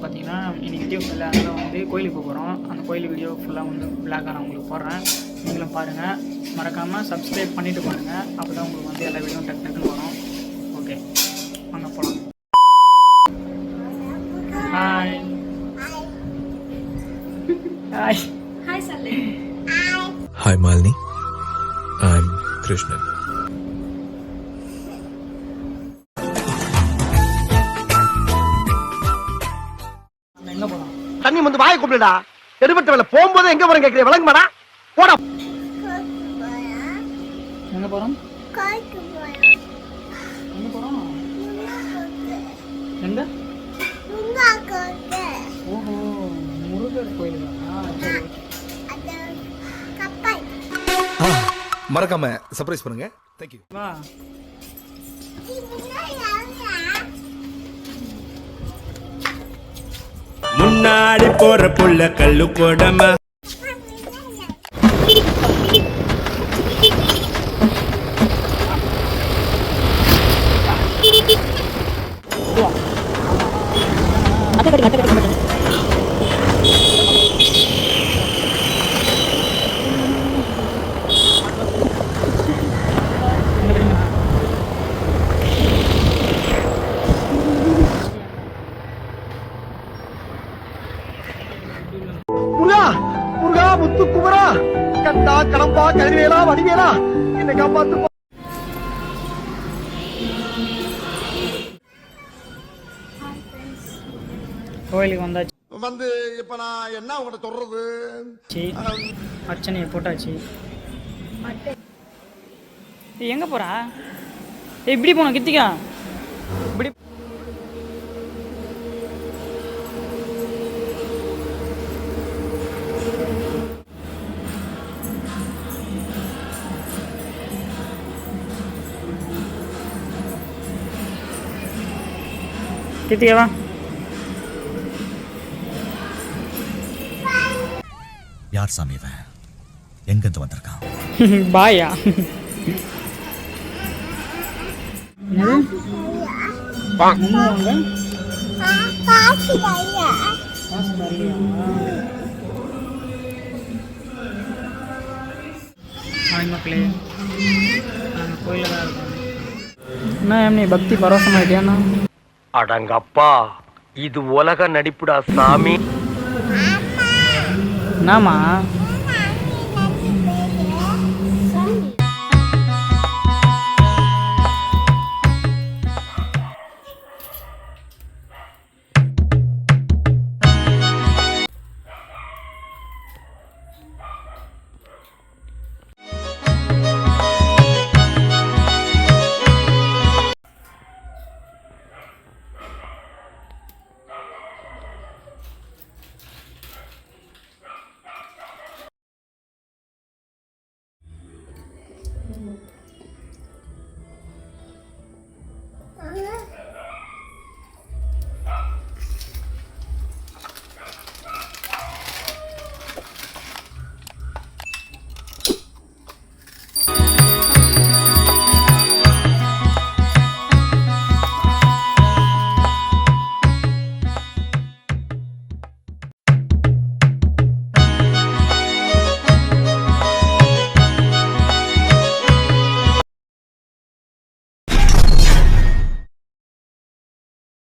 பார்த்தீங்கன்னா இன்றைக்கி டியூஸ்டேல அதில் வந்து கோயிலுக்கு போகிறோம். அந்த கோயில் வீடியோ ஃபுல்லாக வந்து பிளாக்காக நான் உங்களுக்கு போடுறேன். நீங்களும் பாருங்கள். மறக்காமல் சப்ஸ்கிரைப் பண்ணிவிட்டு பாருங்கள். அப்போ தான் உங்களுக்கு வந்து எல்லா வீடியோவும் டக்கு டக்குன்னு வரும். ஓகே, வாங்க போகலாம். ஹாய் ஹாய் ஹாய் சல்லே. Hi Malini, I'm Krishnan. எங்கே போகலாம்? தண்ணி வந்து வாயை கூப்பிடுடா. எடுபட்ட வேலை போகும்போது எங்க போறேன் கேட்கிறேன், விளங்குமாடா? போடா. எங்கே போகிறோம்? எங்கே போகிறோம்? எங்கே? ஓஹோ, முருகர் கோயிலுங்களா? சரி, மறக்காம சர்ப்ரைஸ் பண்ணுங்க. Thank you. வா. முன்னாடி போற புள்ள கல்லு போடமா. முருகா, முருகா, முத்து குமரா, கண்டா கடம்பா கதிரவேலா வடிவேலா, என்னை காப்பாத்து. கோயிலுக்கு வந்தாச்சு. வந்து இப்ப நான் என்ன உங்கள்கிட்ட சொல்றது? அர்ச்சனையை போட்டாச்சு. எங்கே போகிறா? இப்படி போனோம் கித்திக்கா. இப்படி கித்திக்கவா. யார் சாமி இவன்? எங்கிருந்து வந்திருக்கான்? பாயா? மக்களே, நாங்கள் கோயிலில் தான் இருக்கோம். என்ன நீ பக்தி பரவசமாயிட்டியாண்ணா? அடங்கப்பா, இது உலக நடிப்புடா சாமி. என்னம்மா?